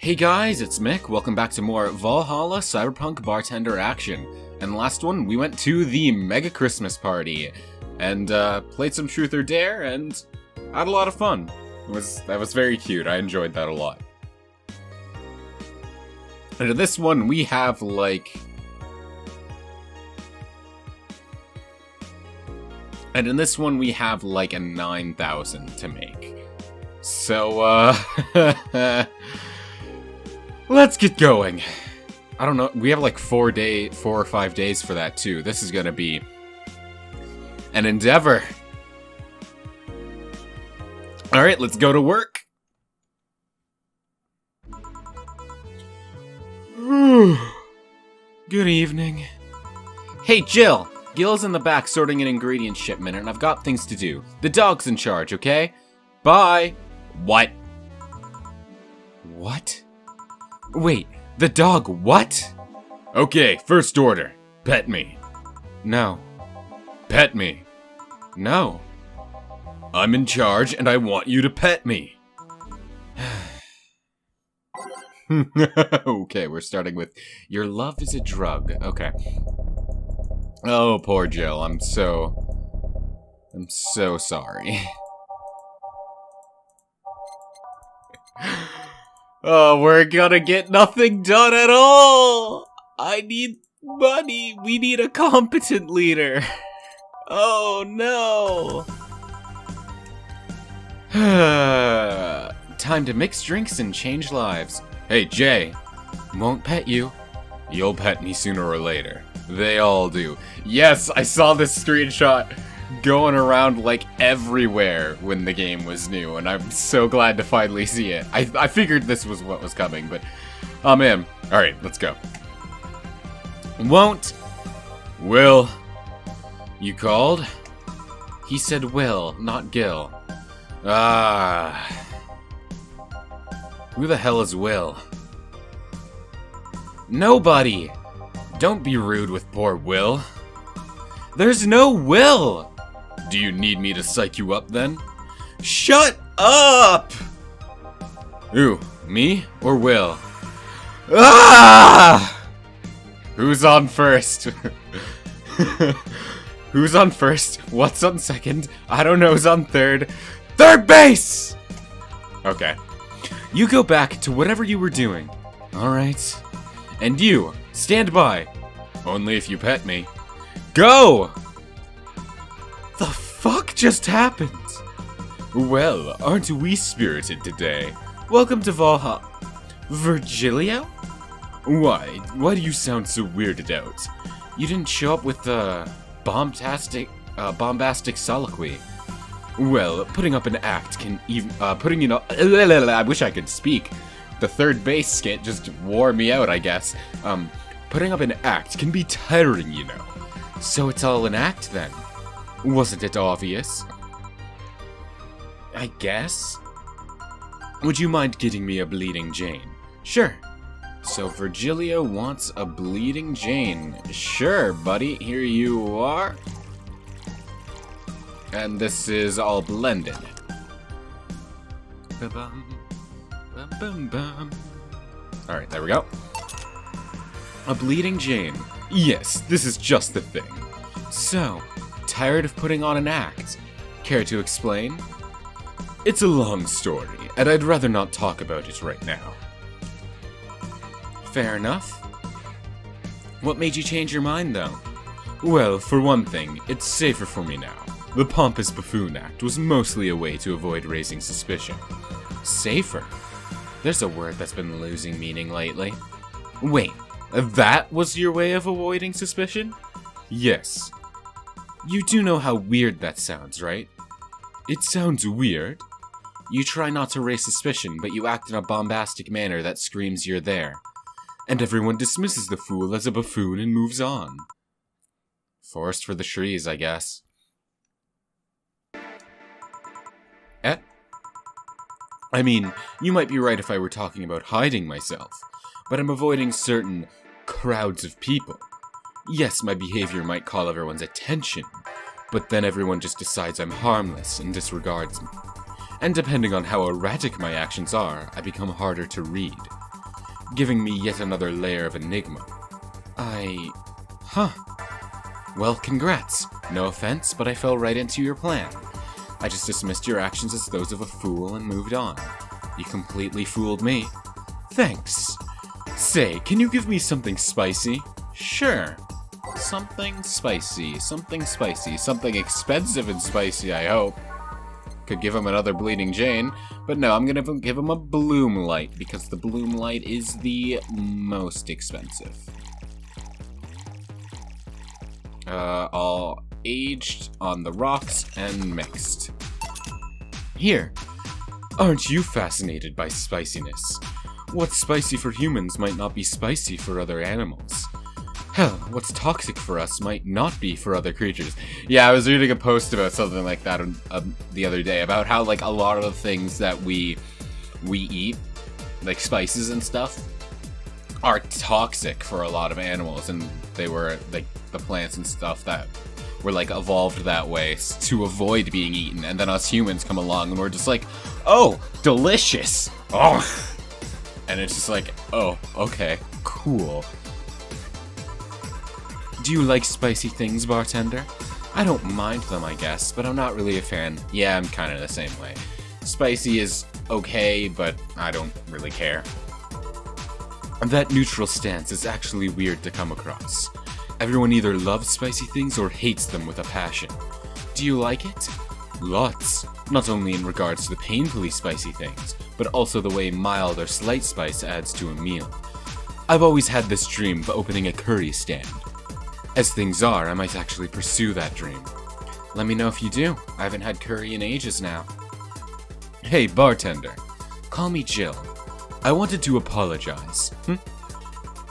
Hey guys, it's Mick. Welcome back to more Valhalla Cyberpunk Bartender action. And the last one, we went to the Mega Christmas Party and played some Truth or Dare and had a lot of fun. That was very cute. I enjoyed that a lot. And in this one, we have like... a 9,000 to make. So, let's get going. I don't know, we have like 4 or 5 days for that too. This is gonna be an endeavor. Alright, let's go to work. Good evening. Hey Jill! Gil's in the back sorting an ingredient shipment and I've got things to do. The dog's in charge, okay? Bye! What? What? Wait, the dog what? Okay, first order. Pet me. No. Pet me. No. I'm in charge and I want you to pet me. Okay, we're starting with your love is a drug. Okay. Oh, poor Jill. I'm so sorry. Oh, we're gonna get nothing done at all! I need money! We need a competent leader! Oh no! Time to mix drinks and change lives. Hey, Jay. Won't pet you. You'll pet me sooner or later. They all do. Yes, I saw this screenshot going around like everywhere when the game was new, and I'm so glad to finally see it. I figured this was what was coming, but I'm in. Alright, let's go. Won't. Will. You called? He said Will, not Gil. Ah. Who the hell is Will? Nobody! Don't be rude with poor Will. There's no Will! Do you need me to psych you up then? Shut up! Who, me or Will? Ah! Who's on first? Who's on first? What's on second? I don't know who's on third. Third base! Okay. You go back to whatever you were doing. Alright. And you, stand by. Only if you pet me. Go! The fuck just happened? Well, aren't we spirited today? Welcome to Valhalla. Virgilio? Why do you sound so weirded out? You didn't show up with the bombastic soliloquy. Well, putting up an act can even, I wish I could speak. The third base skit just wore me out, I guess. Putting up an act can be tiring, you know. So it's all an act then? Wasn't it obvious? I guess? Would you mind getting me a Bleeding Jane? Sure. So Virgilio wants a Bleeding Jane. Sure, buddy, here you are. And this is all blended. Ba-bum. Alright, there we go. A Bleeding Jane. Yes, this is just the thing. So, tired of putting on an act? Care to explain? It's a long story, and I'd rather not talk about it right now. Fair enough. What made you change your mind, though? Well, for one thing, it's safer for me now. The pompous buffoon act was mostly a way to avoid raising suspicion. Safer? There's a word that's been losing meaning lately. Wait, that was your way of avoiding suspicion? Yes. You do know how weird that sounds, right? It sounds weird. You try not to raise suspicion, but you act in a bombastic manner that screams you're there. And everyone dismisses the fool as a buffoon and moves on. Forest for the trees, I guess. I mean, you might be right if I were talking about hiding myself, but I'm avoiding certain crowds of people. Yes, my behavior might call everyone's attention, but then everyone just decides I'm harmless and disregards me. And depending on how erratic my actions are, I become harder to read. giving me yet another layer of enigma. Huh. Well, congrats. No offense, but I fell right into your plan. I just dismissed your actions as those of a fool and moved on. You completely fooled me. Thanks. Say, can you give me something spicy? Sure. Something spicy, something expensive and spicy, I hope. Could give him another Bleeding Jane, but no, I'm gonna give him a Bloom Light, because the Bloom Light is the most expensive. All aged on the rocks and mixed. Here. Aren't you fascinated by spiciness? What's spicy for humans might not be spicy for other animals. Hell, what's toxic for us might not be for other creatures. Yeah, I was reading a post about something like that the other day, about how, like, a lot of the things that we eat, like spices and stuff, are toxic for a lot of animals, and they were, like, the plants and stuff that were, like, evolved that way to avoid being eaten, and then us humans come along and we're just like, oh, delicious! Oh! And it's just like, oh, okay, cool. Do you like spicy things, bartender? I don't mind them, I guess, but I'm not really a fan. Yeah, I'm kind of the same way. Spicy is okay, but I don't really care. That neutral stance is actually weird to come across. Everyone either loves spicy things or hates them with a passion. Do you like it? Lots. Not only in regards to the painfully spicy things, but also the way mild or slight spice adds to a meal. I've always had this dream of opening a curry stand. As things are, I might actually pursue that dream. Let me know if you do. I haven't had curry in ages now. Hey, bartender. Call me Jill. I wanted to apologize.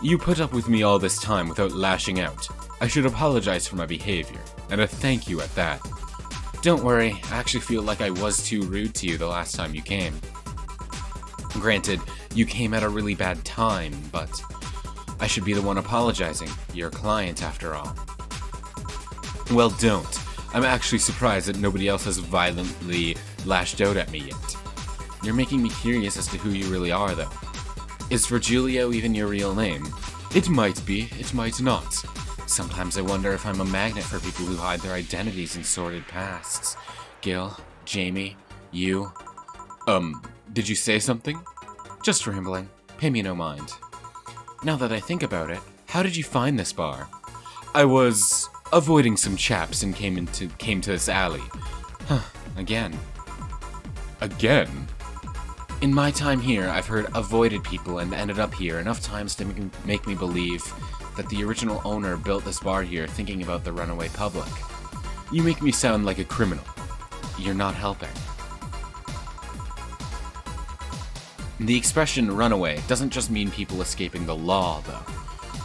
You put up with me all this time without lashing out. I should apologize for my behavior, and a thank you at that. Don't worry, I actually feel like I was too rude to you the last time you came. Granted, you came at a really bad time, but I should be the one apologizing. Your client, after all. Well, don't. I'm actually surprised that nobody else has violently lashed out at me yet. You're making me curious as to who you really are, though. Is Virgilio even your real name? It might be, it might not. Sometimes I wonder if I'm a magnet for people who hide their identities in sordid pasts. Gil, Jamie, you. Did you say something? Just rambling. Pay me no mind. Now that I think about it, how did you find this bar? I was avoiding some chaps and came to this alley. Huh, again. Again? In my time here, I've heard avoided people and ended up here enough times to make me believe that the original owner built this bar here thinking about the runaway public. You make me sound like a criminal. You're not helping. The expression runaway doesn't just mean people escaping the law, though.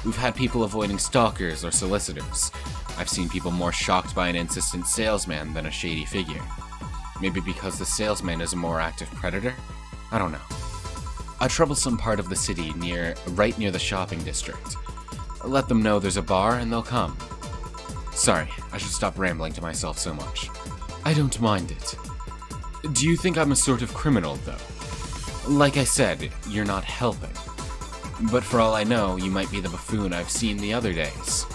We've had people avoiding stalkers or solicitors. I've seen people more shocked by an insistent salesman than a shady figure. Maybe because the salesman is a more active predator? I don't know. A troublesome part of the city right near the shopping district. Let them know there's a bar and they'll come. Sorry, I should stop rambling to myself so much. I don't mind it. Do you think I'm a sort of criminal, though? Like I said, you're not helping. But for all I know, you might be the buffoon I've seen the other days.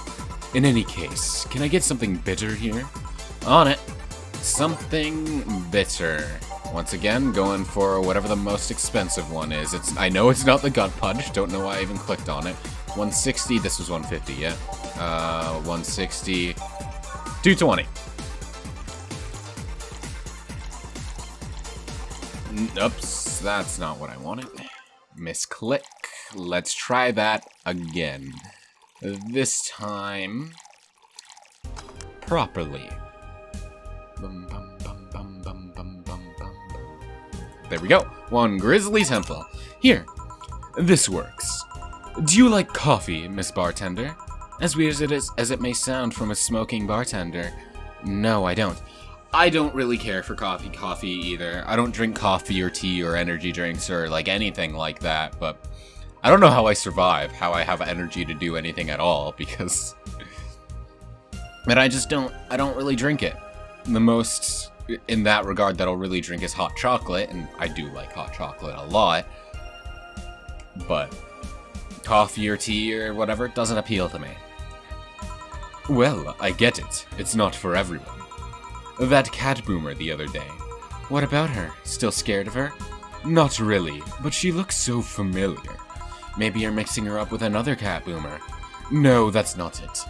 In any case, can I get something bitter here? On it. Something bitter. Once again, going for whatever the most expensive one is. I know it's not the gut punch, don't know why I even clicked on it. 160, this was 150, yeah? 160, 220. Oops, that's not what I wanted. Misclick. Let's try that again. This time, properly. Bum, bum, bum, bum, bum, bum, bum, bum. There we go. One Grizzly Temple. Here. This works. Do you like coffee, Miss Bartender? As weird as it may sound from a smoking bartender, no, I don't. I don't really care for coffee either. I don't drink coffee or tea or energy drinks or like anything like that, but I don't know how I survive, how I have energy to do anything at all, because and I don't really drink it. The most in that regard that I'll really drink is hot chocolate, and I do like hot chocolate a lot, but coffee or tea or whatever doesn't appeal to me. Well, I get it. It's not for everyone. That cat boomer the other day. What about her? Still scared of her? Not really, but she looks so familiar. Maybe you're mixing her up with another cat boomer. No, that's not it.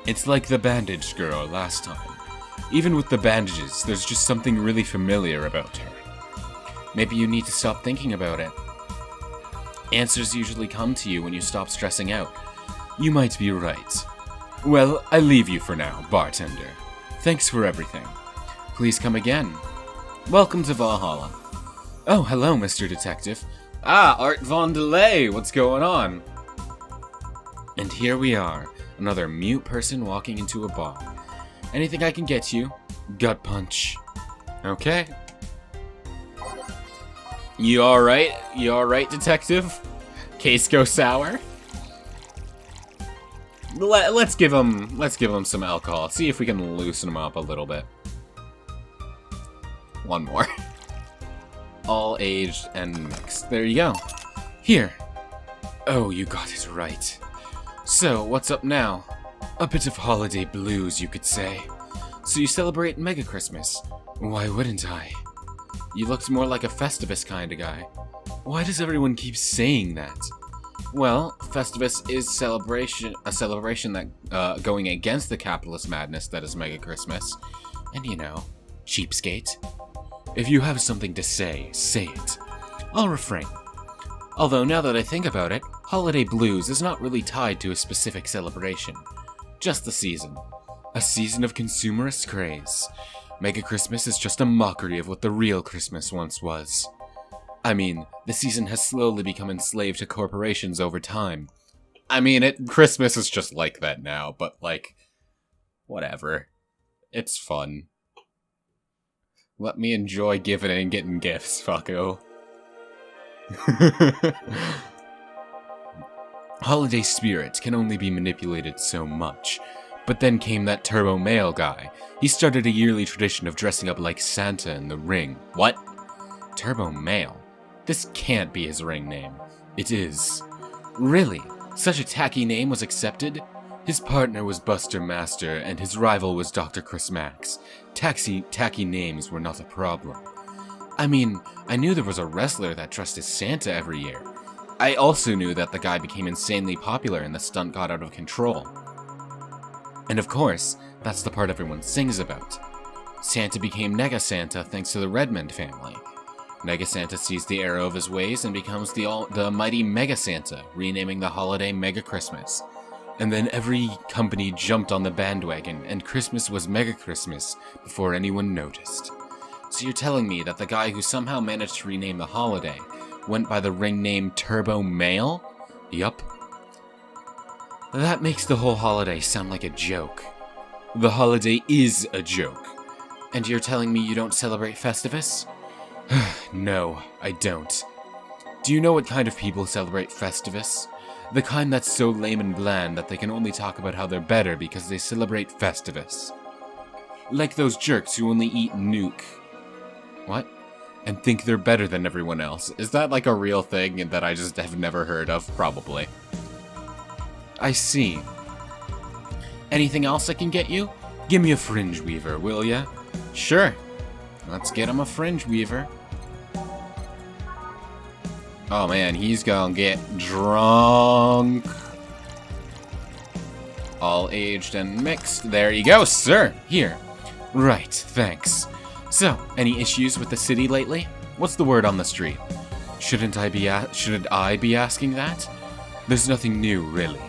It's like the bandaged girl last time. Even with the bandages, there's just something really familiar about her. Maybe you need to stop thinking about it. Answers usually come to you when you stop stressing out. You might be right. Well, I leave you for now, bartender. Thanks for everything. Please come again. Welcome to Valhalla. Oh, hello, Mr. Detective. Ah, Art Von Delay, what's going on? And here we are, another mute person walking into a bar. Anything I can get you? Gut punch. Okay. You alright? You alright, detective? Case go sour? Let's give him some alcohol. See if we can loosen him up a little bit. One more. All aged and mixed. There you go. Here. Oh, you got it right. So, what's up now? A bit of holiday blues, you could say. So you celebrate Mega Christmas. Why wouldn't I? You looked more like a Festivus kind of guy. Why does everyone keep saying that? Well, Festivus is a celebration that going against the capitalist madness that is Mega Christmas. And you know, cheapskate. If you have something to say, say it. I'll refrain. Although now that I think about it, Holiday Blues is not really tied to a specific celebration. Just the season. A season of consumerist craze. Mega Christmas is just a mockery of what the real Christmas once was. I mean, the season has slowly become enslaved to corporations over time. I mean, Christmas is just like that now, but like, whatever. It's fun. Let me enjoy giving and getting gifts, fucko. Holiday spirit can only be manipulated so much. But then came that turbo male guy. He started a yearly tradition of dressing up like Santa in the Ring. What? Turbo male? This can't be his ring name. It is. Really? Such a tacky name was accepted? His partner was Buster Master, and his rival was Dr. Chris Max. Tacky names were not a problem. I mean, I knew there was a wrestler that dressed as Santa every year. I also knew that the guy became insanely popular and the stunt got out of control. And of course, that's the part everyone sings about. Santa became Nega Santa thanks to the Redmond family. Nega Santa sees the error of his ways and becomes the mighty Mega Santa, renaming the holiday Mega Christmas. And then every company jumped on the bandwagon, and Christmas was Mega Christmas before anyone noticed. So you're telling me that the guy who somehow managed to rename the holiday went by the ring name Turbo Male? Yup. That makes the whole holiday sound like a joke. The holiday is a joke. And you're telling me you don't celebrate Festivus? No, I don't. Do you know what kind of people celebrate Festivus? The kind that's so lame and bland that they can only talk about how they're better because they celebrate Festivus. Like those jerks who only eat nuke. What? And think they're better than everyone else. Is that like a real thing that I just have never heard of? Probably. I see. Anything else I can get you? Give me a fringe weaver, will ya? Sure. Let's get him a fringe weaver. Oh man, he's gonna get drunk. All aged and mixed. There you go, sir. Here. Right, thanks. So, any issues with the city lately? What's the word on the street? Shouldn't I be asking that? There's nothing new, really.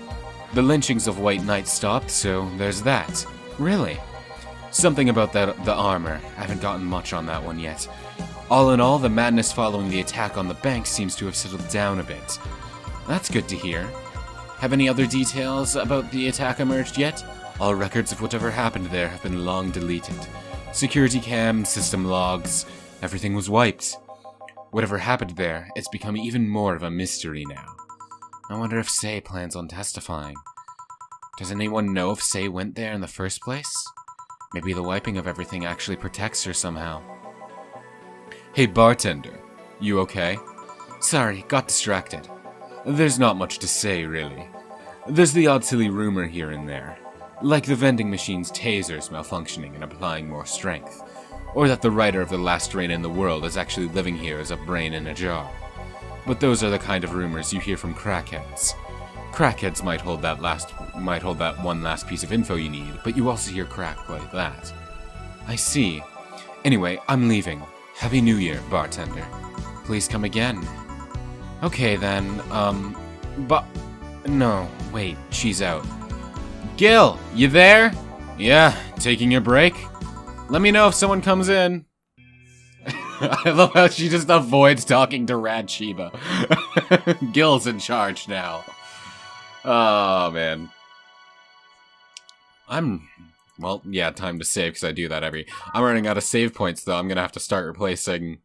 The lynchings of White Knights stopped, so there's that. Really? Something about the armor. I haven't gotten much on that one yet. All in all, the madness following the attack on the bank seems to have settled down a bit. That's good to hear. Have any other details about the attack emerged yet? All records of whatever happened there have been long deleted. Security cam, system logs, everything was wiped. Whatever happened there, it's become even more of a mystery now. I wonder if Say plans on testifying. Does anyone know if Say went there in the first place? Maybe the wiping of everything actually protects her somehow. Hey bartender, you okay? Sorry, got distracted. There's not much to say, really. There's the odd silly rumor here and there, like the vending machine's tasers malfunctioning and applying more strength, or that the writer of The Last Drain in the World is actually living here as a brain in a jar. But those are the kind of rumors you hear from crackheads. Crackheads might hold that one last piece of info you need, but you also hear crack like that. I see. Anyway, I'm leaving. Happy New Year, bartender. Please come again. Okay then, but... No, wait, she's out. Gil, you there? Yeah, taking your break? Let me know if someone comes in. I love how she just avoids talking to Rad Shiba. Gil's in charge now. Oh, man. Well, yeah, time to save, because I do that I'm running out of save points, though. I'm gonna have to start replacing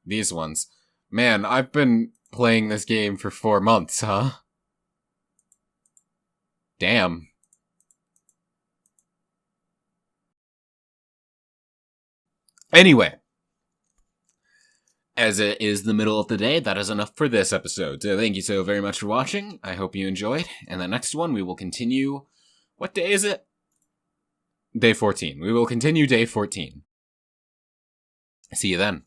these ones. Man, I've been playing this game for 4 months, huh? Damn. Anyway. As it is the middle of the day, that is enough for this episode. So thank you so very much for watching. I hope you enjoyed. And the next one, we will continue... What day is it? Day 14. We will continue day 14. See you then.